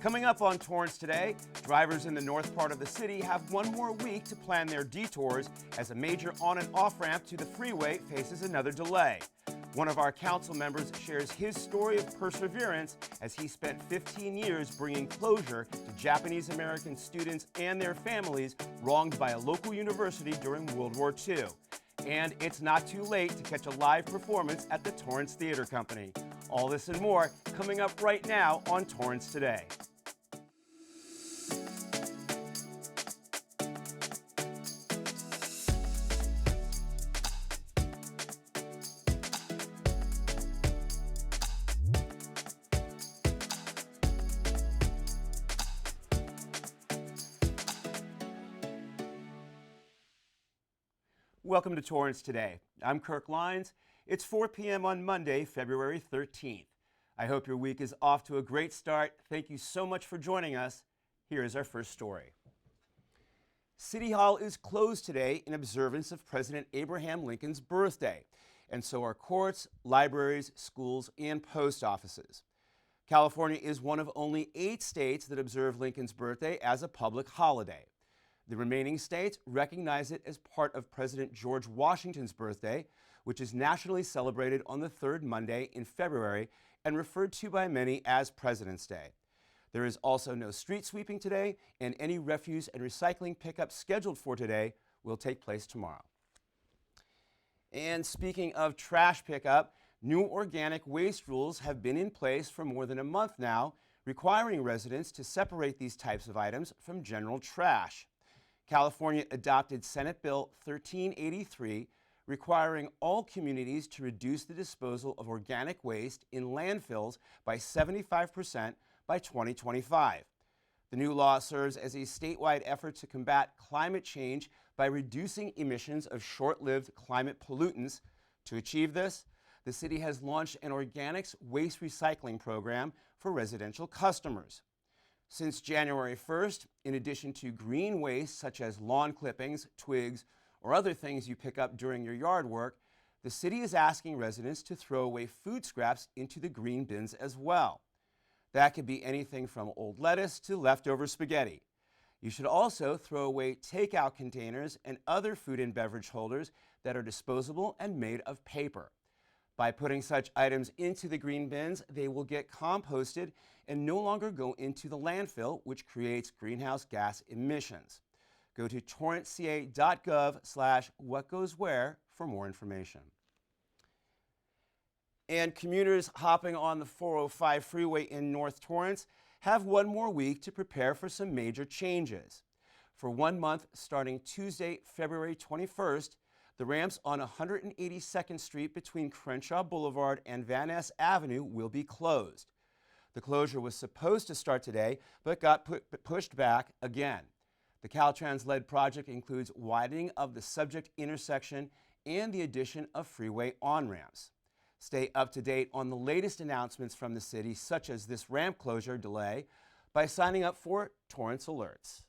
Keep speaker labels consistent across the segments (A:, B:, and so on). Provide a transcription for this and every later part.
A: Coming up on Torrance Today, drivers in the north part of the city have one more week to plan their detours as a major on and off ramp to the freeway faces another delay. One of our council members shares his story of perseverance as he spent 15 years bringing closure to Japanese American students and their families wronged by a local university during World War II. And it's not too late to catch a live performance at the Torrance Theater Company. All this and more coming up right now on Torrance Today. Welcome to Torrance Today. I'm Kirk Lyons. It's 4 p.m. on Monday, February 13th. I hope your week is off to a great start. Thank you so much for joining us. Here is our first story. City Hall is closed today in observance of President Abraham Lincoln's birthday, and so are courts, libraries, schools, and post offices. California is one of only 8 states that observe Lincoln's birthday as a public holiday. The remaining states recognize it as part of President George Washington's birthday, which is nationally celebrated on the third Monday in February and referred to by many as President's Day. There is also no street sweeping today, and any refuse and recycling pickup scheduled for today will take place tomorrow. And speaking of trash pickup, new organic waste rules have been in place for more than a month now, requiring residents to separate these types of items from general trash. California adopted Senate Bill 1383, requiring all communities to reduce the disposal of organic waste in landfills by 75% by 2025. The new law serves as a statewide effort to combat climate change by reducing emissions of short-lived climate pollutants. To achieve this, the city has launched an organics waste recycling program for residential customers. Since January 1st, in addition to green waste such as lawn clippings, twigs, or other things you pick up during your yard work, the city is asking residents to throw away food scraps into the green bins as well. That could be anything from old lettuce to leftover spaghetti. You should also throw away takeout containers and other food and beverage holders that are disposable and made of paper. By putting such items into the green bins, they will get composted and no longer go into the landfill, which creates greenhouse gas emissions. Go to torranceca.gov/whatgoeswhere for more information. And commuters hopping on the 405 freeway in North Torrance have one more week to prepare for some major changes. For 1 month, starting Tuesday, February 21st, the ramps on 182nd Street between Crenshaw Boulevard and Van Ness Avenue will be closed. The closure was supposed to start today, but got pushed back again. The Caltrans-led project includes widening of the subject intersection and the addition of freeway on-ramps. Stay up to date on the latest announcements from the city, such as this ramp closure delay, by signing up for Torrance Alerts.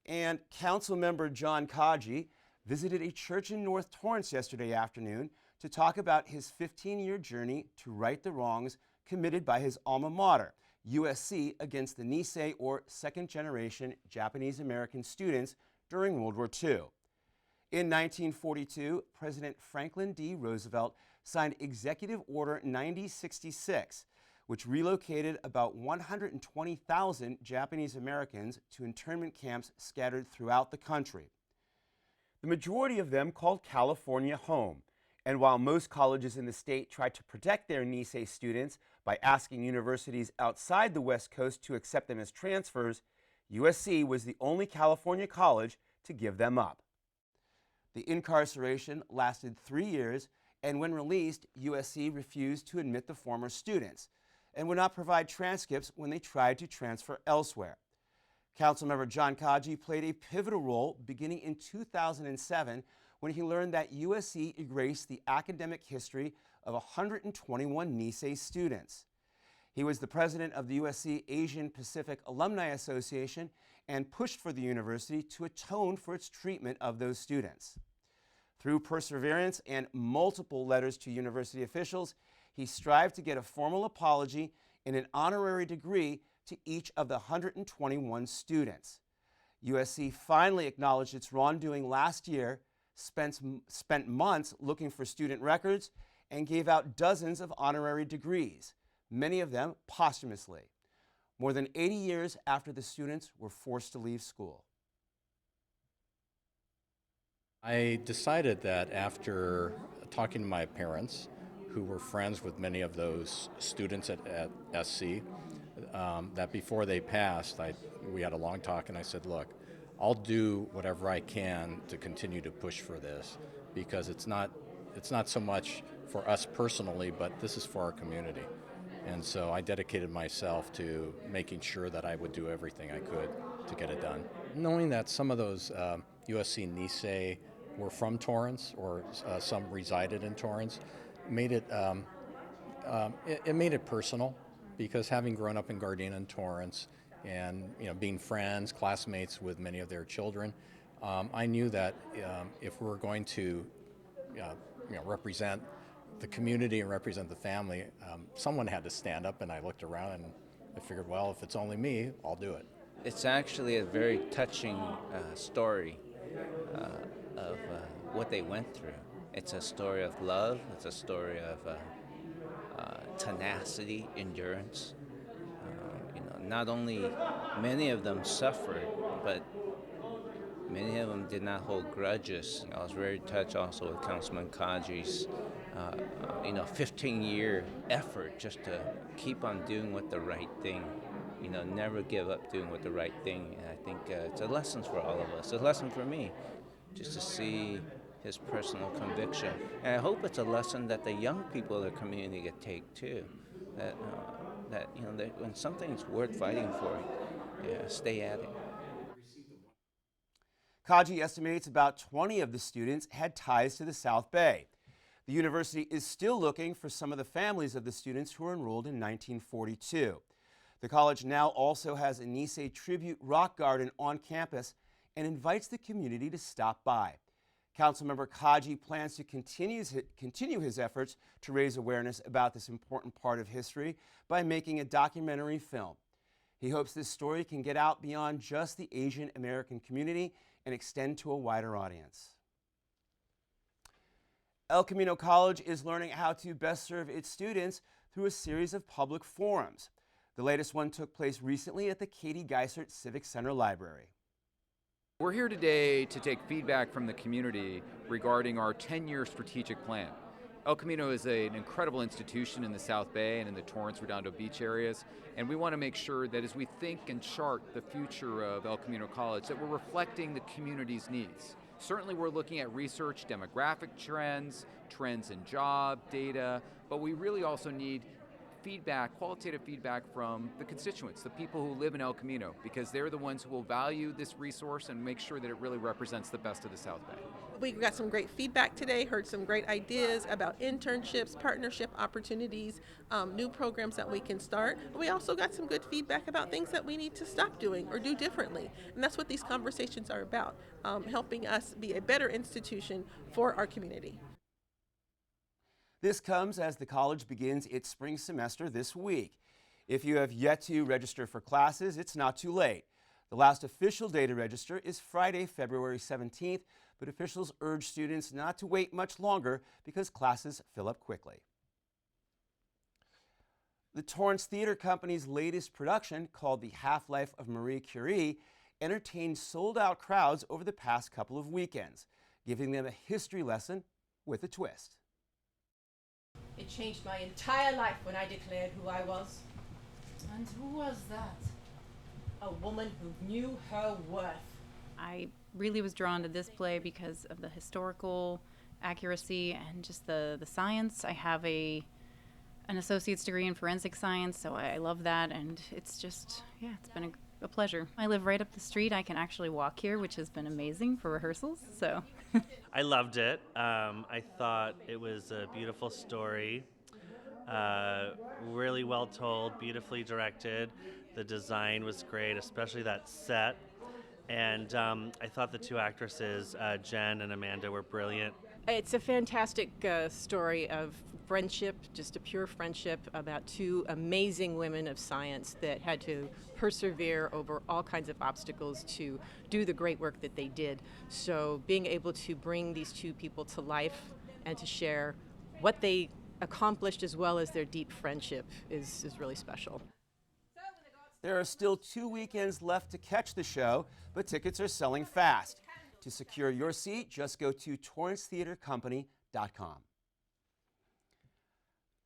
A: And Councilmember John Kaji visited a church in North Torrance yesterday afternoon to talk about his 15-year journey to right the wrongs committed by his alma mater, USC, against the NISEI, or second-generation Japanese American students during World War II. In 1942, President Franklin D. Roosevelt signed Executive Order 9066, which relocated about 120,000 Japanese Americans to internment camps scattered throughout the country. The majority of them called California home, and while most colleges in the state tried to protect their NISEI students by asking universities outside the West Coast to accept them as transfers, USC was the only California college to give them up. The incarceration lasted 3 years, and when released, USC refused to admit the former students and would not provide transcripts when they tried to transfer elsewhere. Councilmember John Kaji played a pivotal role beginning in 2007 when he learned that USC erased the academic history of 121 NISEI students. He was the president of the USC Asian Pacific Alumni Association and pushed for the university to atone for its treatment of those students. Through perseverance and multiple letters to university officials, he strived to get a formal apology and an honorary degree to each of the 121 students. USC finally acknowledged its wrongdoing last year, spent months looking for student records, and gave out dozens of honorary degrees, many of them posthumously, more than 80 years after the students were forced to leave school.
B: I decided that after talking to my parents, who were friends with many of those students at SC, that before they passed, we had a long talk, and I said, look, I'll do whatever I can to continue to push for this, because it's not so much for us personally, but this is for our community. And so I dedicated myself to making sure that I would do everything I could to get it done. Knowing that some of those USC NISEI were from Torrance, or some resided in Torrance, made it it made it personal, because having grown up in Gardena and Torrance, and being friends, classmates with many of their children, I knew that if we were going to represent the community and represent the family, someone had to stand up. And I looked around and I figured, well, if it's only me, I'll do it.
C: It's actually a very touching story of what they went through. It's a story of love. It's a story of tenacity, endurance. Not only many of them suffered, but many of them did not hold grudges. I was very touched also with Councilman Kaji's 15-year effort just to keep on doing what the right thing. Never give up doing what the right thing. And I think it's a lesson for all of us. It's a lesson for me, just to see his personal conviction. And I hope it's a lesson that the young people of the community can take too. That when something's worth fighting for, stay at it.
A: Kaji estimates about 20 of the students had ties to the South Bay. The university is still looking for some of the families of the students who were enrolled in 1942. The college now also has a NISEI tribute rock garden on campus and invites the community to stop by. Councilmember Kaji plans to continue his efforts to raise awareness about this important part of history by making a documentary film. He hopes this story can get out beyond just the Asian American community and extend to a wider audience. El Camino College is learning how to best serve its students through a series of public forums. The latest one took place recently at the Katie Geisert Civic Center Library.
D: We're here today to take feedback from the community regarding our 10-year strategic plan. El Camino is an incredible institution in the South Bay and in the Torrance Redondo Beach areas, and we want to make sure that as we think and chart the future of El Camino College, that we're reflecting the community's needs. Certainly we're looking at research, demographic trends in job, data, but we really also need feedback, qualitative feedback from the constituents, the people who live in El Camino, because they're the ones who will value this resource and make sure that it really represents the best of the South Bay.
E: We got some great feedback today, heard some great ideas about internships, partnership opportunities, new programs that we can start. We also got some good feedback about things that we need to stop doing or do differently. And that's what these conversations are about, helping us be a better institution for our community.
A: This comes as the college begins its spring semester this week. If you have yet to register for classes, it's not too late. The last official day to register is Friday, February 17th, but officials urge students not to wait much longer because classes fill up quickly. The Torrance Theater Company's latest production, called The Half-Life of Marie Curie, entertained sold-out crowds over the past couple of weekends, giving them a history lesson with a twist.
F: It changed my entire life when I declared who I was.
G: And who was that?
F: A woman who knew her worth.
G: I really was drawn to this play because of the historical accuracy and just the science. I have an associate's degree in forensic science, so I love that, and it's just, it's been a pleasure. I live right up the street. I can actually walk here, which has been amazing for rehearsals, so.
H: I loved it. I thought it was a beautiful story, really well told, beautifully directed. The design was great, especially that set. And I thought the two actresses, Jen and Amanda, were brilliant.
I: It's a fantastic story of friendship, just a pure friendship about two amazing women of science that had to persevere over all kinds of obstacles to do the great work that they did. So being able to bring these two people to life and to share what they accomplished as well as their deep friendship is really special.
A: There are still 2 weekends left to catch the show, but tickets are selling fast. To secure your seat, just go to torrancetheatercompany.com.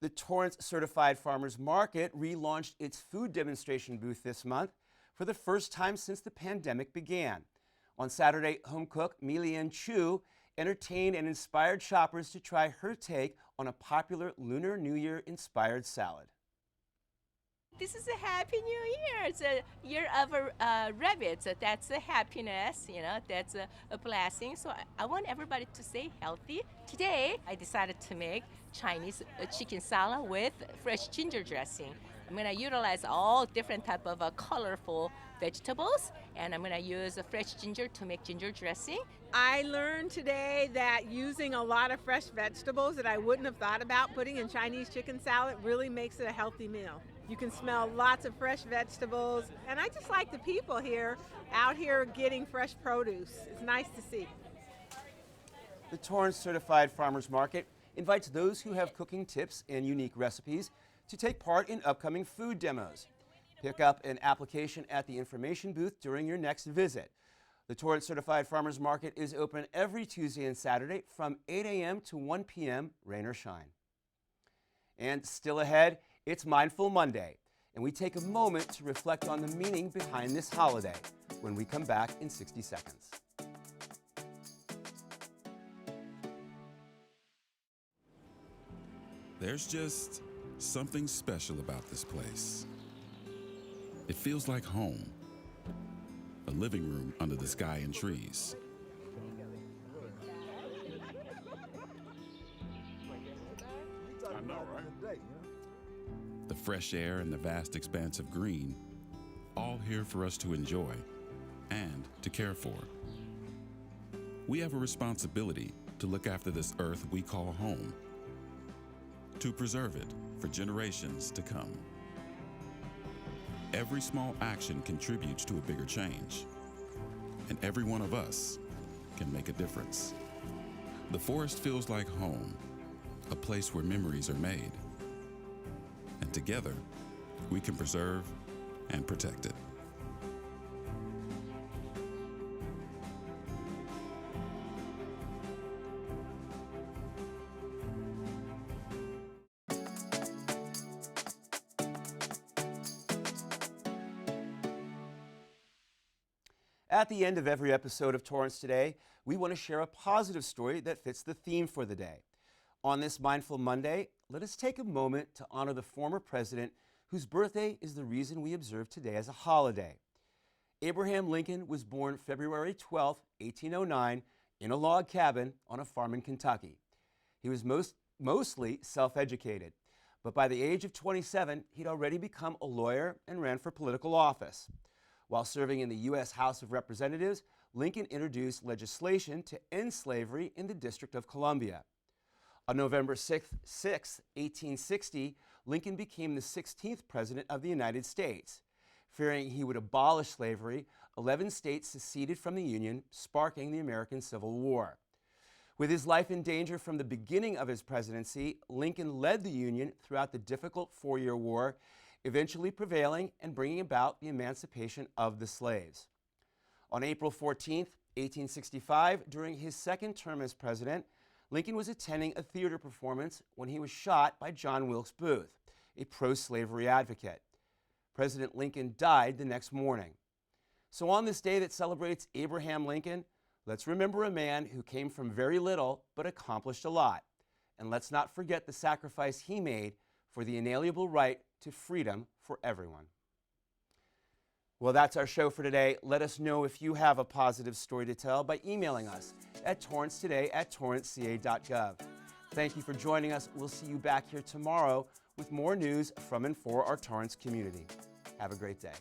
A: The Torrance Certified Farmers Market relaunched its food demonstration booth this month for the first time since the pandemic began. On Saturday, home cook Milian Chu entertained and inspired shoppers to try her take on a popular Lunar New Year inspired salad.
J: This is a Happy New Year. It's a year of a rabbit. So that's a happiness, that's a blessing. So I want everybody to stay healthy. Today, I decided to make Chinese chicken salad with fresh ginger dressing. I'm going to utilize all different type of colorful vegetables, and I'm going to use fresh ginger to make ginger dressing.
K: I learned today that using a lot of fresh vegetables that I wouldn't have thought about putting in Chinese chicken salad really makes it a healthy meal. You can smell lots of fresh vegetables, and I just like the people here, out here getting fresh produce. It's nice to see.
A: The Torrance Certified Farmers Market invites those who have cooking tips and unique recipes to take part in upcoming food demos. Pick up an application at the information booth during your next visit. The Torrance Certified Farmers Market is open every Tuesday and Saturday from 8 a.m. to 1 p.m., rain or shine. And still ahead, it's Mindful Monday, and we take a moment to reflect on the meaning behind this holiday when we come back in 60 seconds.
L: There's just something special about this place. It feels like home, a living room under the sky and trees. I know, right? The fresh air and the vast expanse of green, all here for us to enjoy and to care for. We have a responsibility to look after this earth we call home, to preserve it for generations to come. Every small action contributes to a bigger change, and every one of us can make a difference. The forest feels like home, a place where memories are made. And together, we can preserve and protect it.
A: At the end of every episode of Torrance Today, we want to share a positive story that fits the theme for the day. On this Mindful Monday, let us take a moment to honor the former president whose birthday is the reason we observe today as a holiday. Abraham Lincoln was born February 12, 1809, in a log cabin on a farm in Kentucky. He was mostly self-educated, but by the age of 27, he'd already become a lawyer and ran for political office. While serving in the U.S. House of Representatives, Lincoln introduced legislation to end slavery in the District of Columbia. On November 6, 1860, Lincoln became the 16th President of the United States. Fearing he would abolish slavery, 11 states seceded from the Union, sparking the American Civil War. With his life in danger from the beginning of his presidency, Lincoln led the Union throughout the difficult four-year war, eventually prevailing and bringing about the emancipation of the slaves. On April 14, 1865, during his second term as president, Lincoln was attending a theater performance when he was shot by John Wilkes Booth, a pro-slavery advocate. President Lincoln died the next morning. So on this day that celebrates Abraham Lincoln, let's remember a man who came from very little but accomplished a lot. And let's not forget the sacrifice he made for the inalienable right to freedom for everyone. Well, that's our show for today. Let us know if you have a positive story to tell by emailing us at torrancetoday@torranceca.gov. Thank you for joining us. We'll see you back here tomorrow with more news from and for our Torrance community. Have a great day.